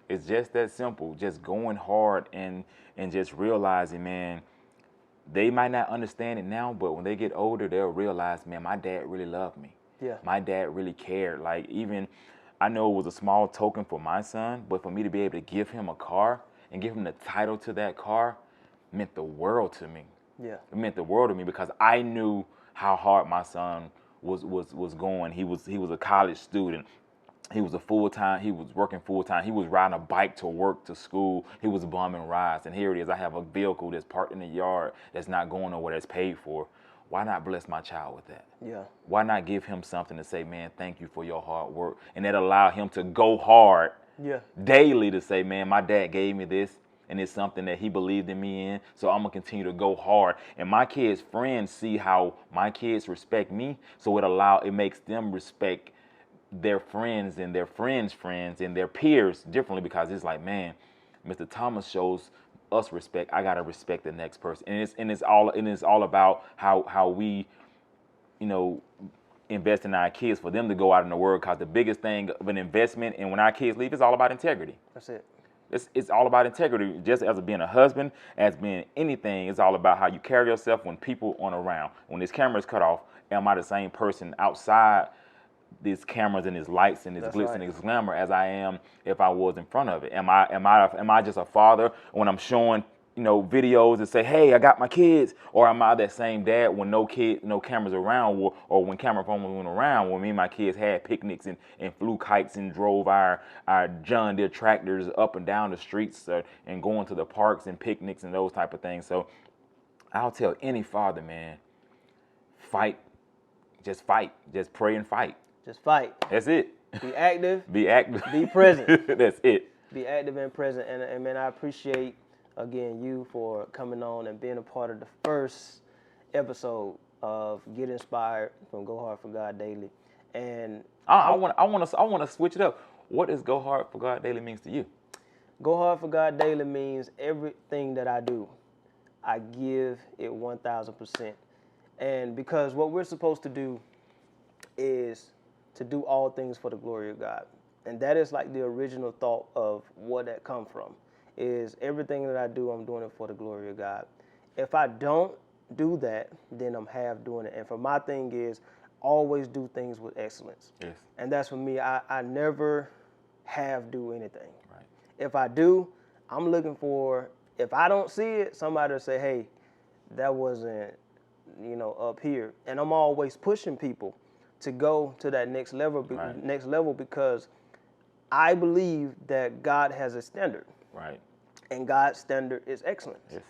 S3: It's just that simple. Just going hard and just realizing, man, they might not understand it now, but when they get older, they'll realize, man, my dad really loved me.
S2: Yeah.
S3: My dad really cared. Like, even, I know it was a small token for my son, but for me to be able to give him a car and give him the title to that car meant the world to me.
S2: Yeah.
S3: It meant the world to me because I knew how hard my son was going. He was a college student. He was working full time. He was riding a bike to work, to school. He was bumming rides. And here it is, I have a vehicle that's parked in the yard that's not going nowhere, that's paid for. Why not bless my child with that?
S2: Yeah.
S3: Why not give him something to say, man, thank you for your hard work? And that allow him to go hard daily to say, man, my dad gave me this, and it's something that he believed in me in, so I'm going to continue to go hard. And my kids' friends see how my kids respect me, so it makes them respect their friends and their friends' friends and their peers differently, because it's like, man, Mr. Thomas shows us respect. I gotta respect the next person, and it's all about how we, you know, invest in our kids for them to go out in the world. Because the biggest thing of an investment, and when our kids leave, it's all about integrity.
S2: That's it.
S3: It's all about integrity. Just as being a husband, as being anything, it's all about how you carry yourself when people aren't around. When this camera is cut off, am I the same person outside these cameras and these lights and this glitz and this glamour as I am if I was in front of it? Am I just a father when I'm showing, you know, videos and say, hey, I got my kids? Or am I that same dad when no cameras around, or when camera phones weren't around, when me and my kids had picnics and flew kites and drove our John Deere tractors up and down the streets and going to the parks and picnics and those type of things? So I'll tell any father, man, fight. Just pray and fight.
S2: Just fight.
S3: That's it.
S2: Be active.
S3: Be active.
S2: Be present.
S3: That's it.
S2: Be active and present. And man, I appreciate, again, you for coming on and being a part of the first episode of Get Inspired from Go Hard for God Daily. And
S3: I want to switch it up. What does Go Hard for God Daily means to you?
S2: Go Hard for God Daily means everything that I do, I give it 1,000%. And because what we're supposed to do is to do all things for the glory of God. And that is like the original thought of what that come from, is everything that I do, I'm doing it for the glory of God. If I don't do that, then I'm half doing it. And for my thing is always do things with excellence.
S3: Yes.
S2: And that's for me. I never half do anything.
S3: Right.
S2: If I do, I'm looking for, if I don't see it, somebody will say, hey, that wasn't, you know, up here. And I'm always pushing people to go to that next level, because I believe that God has a standard.
S3: Right.
S2: And God's standard is excellence.
S3: Yes.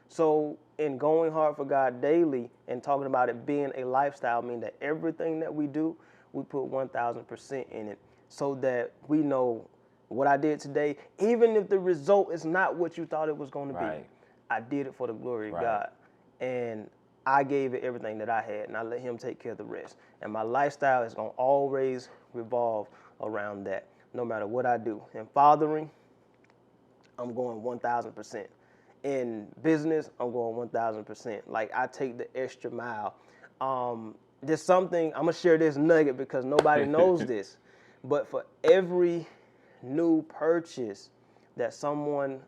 S2: So in going hard for God daily and talking about it being a lifestyle, I mean that everything that we do, we put 1,000% in it, so that we know what I did today, even if the result is not what you thought it was going to be, I did it for the glory of God. And I gave it everything that I had, and I let him take care of the rest. And my lifestyle is going to always revolve around that, no matter what I do. In fathering, I'm going 1,000%. In business, I'm going 1,000%. Like, I take the extra mile. There's something, I'm going to share this nugget because nobody knows this, but for every new purchase that someone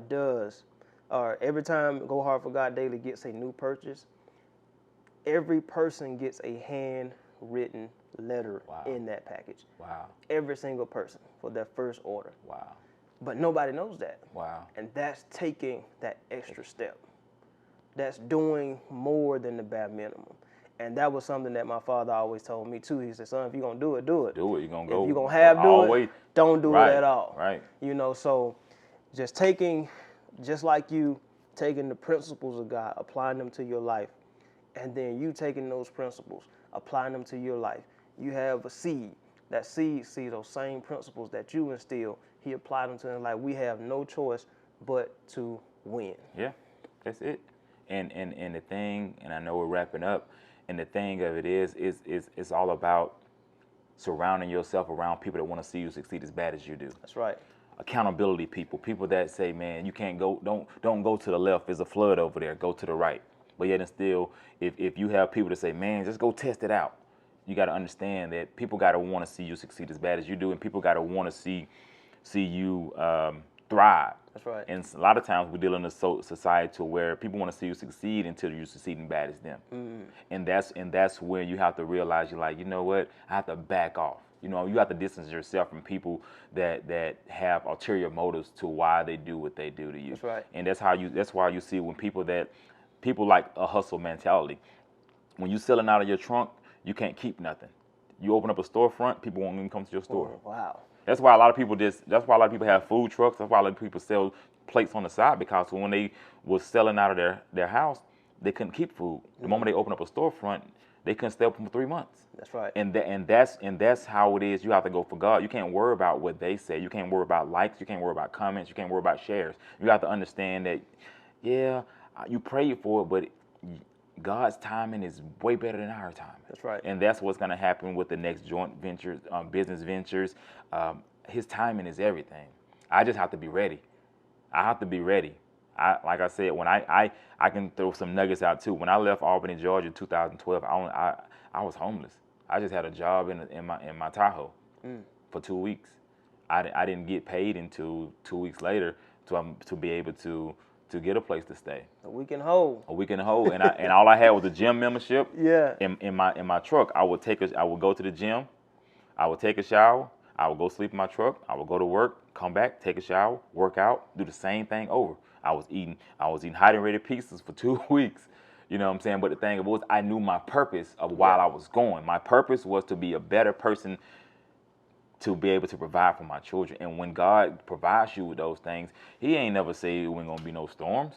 S2: does, or every time Go Hard for God Daily gets a new purchase, every person gets a handwritten handwritten letter in that package.
S3: Wow.
S2: Every single person for their first order.
S3: Wow.
S2: But nobody knows that.
S3: Wow.
S2: And that's taking that extra step. That's doing more than the bare minimum. And that was something that my father always told me too. He said, son, if you're going to do it, do it.
S3: Do it. You're going to go.
S2: If you're going to have do it, don't do it at all.
S3: Right.
S2: You know, so just taking, just like you taking the principles of God, applying them to your life, and then you taking those principles, applying them to your life. You have a seed. That seed sees those same principles that you instill. He applied them to his life. We have no choice but to win.
S3: Yeah, that's it. And the thing, and I know we're wrapping up, and the thing of it is it's all about surrounding yourself around people that want to see you succeed as bad as you do.
S2: That's right.
S3: Accountability people that say, man, you can't go, don't go to the left, there's a flood over there, go to the right. But yet and still, if you have people that say, man, just go test it out, you got to understand that people got to want to see you succeed as bad as you do, and people got to want to see you thrive.
S2: That's right.
S3: And a lot of times we deal in a society to where people want to see you succeed until you succeeding bad as them. And that's where you have to realize, you're like, you know what, I have to back off. You know, you have to distance yourself from people that have ulterior motives to why they do what they do to you.
S2: That's right.
S3: And that's why you see when people like a hustle mentality. When you selling out of your trunk, you can't keep nothing. You open up a storefront, people won't even come to your store.
S2: Oh, wow.
S3: That's why a lot of people have food trucks. That's why a lot of people sell plates on the side, because when they was selling out of their house, they couldn't keep food. The moment they open up a storefront, they couldn't stay open for 3 months.
S2: That's right.
S3: And that's how it is. You have to go for God. You can't worry about what they say. You can't worry about likes. You can't worry about comments. You can't worry about shares. You have to understand that, yeah, you prayed for it, but God's timing is way better than our timing.
S2: That's right.
S3: And that's what's going to happen with the next joint ventures, business ventures. His timing is everything. I just have to be ready. I have to be ready. Like I said, when I can throw some nuggets out too. When I left Albany, Georgia in 2012, I was homeless. I just had a job in my Tahoe for 2 weeks. I didn't get paid until 2 weeks later to be able to get a place to stay.
S2: A week in hold.
S3: And all I had was a gym membership.
S2: Yeah.
S3: In my truck, I would go to the gym, I would take a shower, I would go sleep in my truck, I would go to work, come back, take a shower, work out, do the same thing over. I was eating hot and ready pizzas for 2 weeks. You know what I'm saying? But the thing was, I knew my purpose of while I was going. My purpose was to be a better person, to be able to provide for my children. And when God provides you with those things, He ain't never say it ain't gonna be no storms.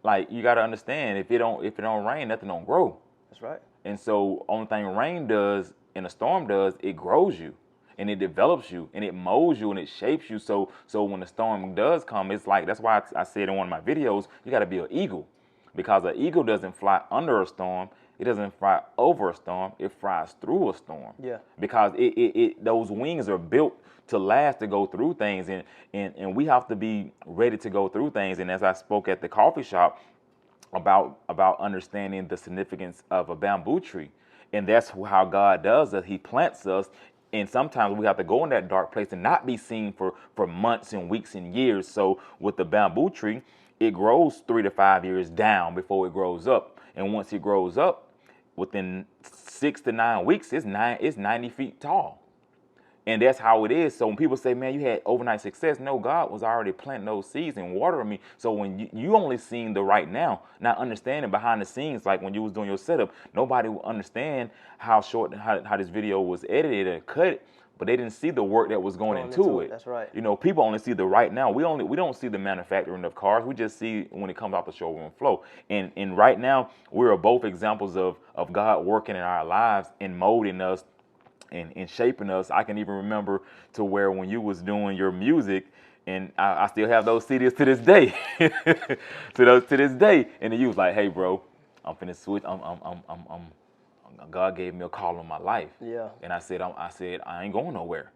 S3: Like, you gotta understand, if it don't rain, nothing don't grow.
S2: That's right.
S3: And so only thing rain does and a storm does, it grows you and it develops you and it molds you and it shapes you. So when the storm does come, it's like, that's why I said in one of my videos, you gotta be an eagle, because an eagle doesn't fly under a storm. It doesn't fly over a storm. It flies through a storm.
S2: Yeah.
S3: Because those wings are built to last, to go through things, and we have to be ready to go through things. And as I spoke at the coffee shop about understanding the significance of a bamboo tree, and that's how God does it. He plants us, and sometimes we have to go in that dark place and not be seen for months and weeks and years. So with the bamboo tree, it grows 3 to 5 years down before it grows up. And once it grows up, within 6 to 9 weeks, it's 90 feet tall. And that's how it is. So when people say, man, you had overnight success, no, God was already planting those seeds and watering me. So when you only seen the right now, not understanding behind the scenes, like when you was doing your setup, nobody would understand how this video was edited and cut, but they didn't see the work that was going into it.
S2: That's right.
S3: You know, people only see the right now. We don't see the manufacturing of cars. We just see when it comes off the showroom floor. And right now, we're both examples of God working in our lives and molding us and shaping us. I can even remember to where when you was doing your music, and I still have those CDs to this day, to this day. And then you was like, hey, bro, I'm finna switch. God gave me a call on my life. Yeah. And I said, I ain't going nowhere.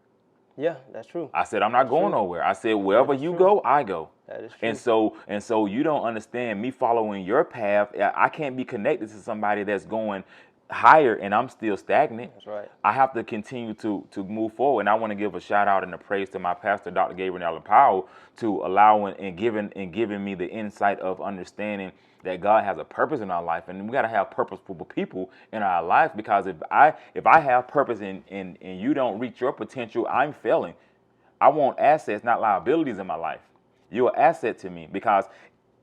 S2: Yeah, that's true.
S3: I said, I'm not going nowhere. I said, wherever you go, I go.
S2: That is true.
S3: And so you don't understand me following your path. I can't be connected to somebody that's going higher and I'm still stagnant.
S2: That's right.
S3: I have to continue to move forward. And I want to give a shout out and a praise to my pastor, Dr. Gabriel Allen Powell, to allowing and giving me the insight of understanding that God has a purpose in our life, and we got to have purposeful people in our life, because if I have purpose and you don't reach your potential, I'm failing. I want assets, not liabilities in my life. You're an asset to me, because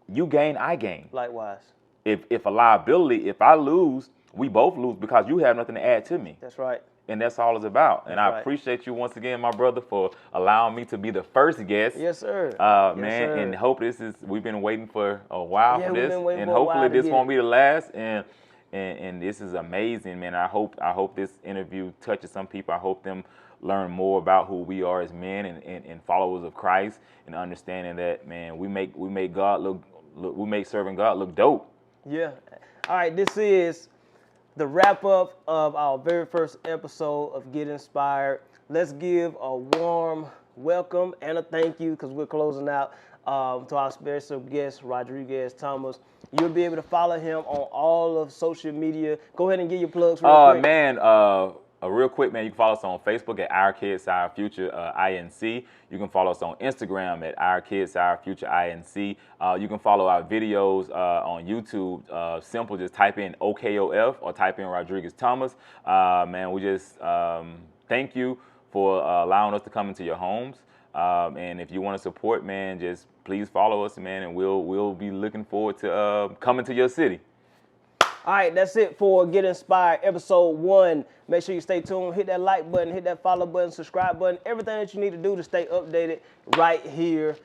S3: you gain, I gain.
S2: Likewise.
S3: If a liability, if I lose, we both lose, because you have nothing to add to me.
S2: That's right.
S3: And that's all it's about. And
S2: That's
S3: I
S2: right.
S3: appreciate you once again, my brother, for allowing me to be the first guest.
S2: Yes, sir.
S3: Man,
S2: Yes, sir.
S3: and hope we've been waiting for a while
S2: Yeah,
S3: for
S2: we've
S3: this.
S2: been waiting
S3: And
S2: for a while
S3: hopefully
S2: to
S3: this
S2: get
S3: won't
S2: it.
S3: be the last. And this is amazing, man. I hope this interview touches some people. I hope them learn more about who we are as men and followers of Christ, and understanding that, man, we make serving God look dope.
S2: Yeah. All right, this is the wrap-up of our very first episode of Get Inspired. Let's give a warm welcome and a thank you, because we're closing out, to our special guest, Rodriquez Thomas. You'll be able to follow him on all of social media. Go ahead and get your plugs real quick.
S3: Man, real quick, man, you can follow us on Facebook at Our Kids, Our Future, INC. You can follow us on Instagram at Our Kids, Our Future, INC. You can follow our videos on YouTube. Simple, just type in OKOF or type in Rodriquez Thomas. Man, we just thank you for allowing us to come into your homes. And if you want to support, man, just please follow us, man, and we'll be looking forward to coming to your city.
S2: All right, that's it for Get Inspired episode 1. Make sure you stay tuned. Hit that like button, hit that follow button, subscribe button, everything that you need to do to stay updated right here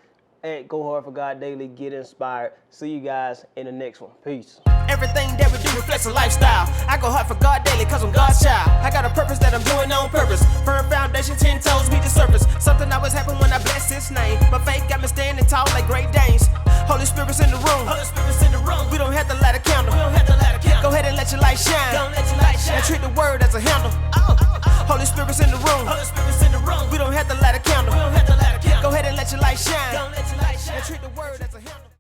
S2: at Go Hard for God Daily. Get Inspired. See you guys in the next one. Peace.
S1: Everything that we do reflects a lifestyle. I go hard for God daily cause I'm God's child. I got a purpose that I'm doing on purpose. Firm foundation, 10 toes meet the surface. Something always happen when I bless his name. My faith got me standing tall like Great Danes. Holy Spirit's in the room. Holy Spirit's in the room. We don't have to light a candle. We don't have to light a candle. Go ahead and let your light shine. Don't let your light shine. And treat the word as a handle. Holy Spirit's in the room. Holy Spirit's in the room. We don't have to light a candle. We don't have to light a candle. Go ahead and let your light shine. Don't let your light shine. And treat the word as a handle.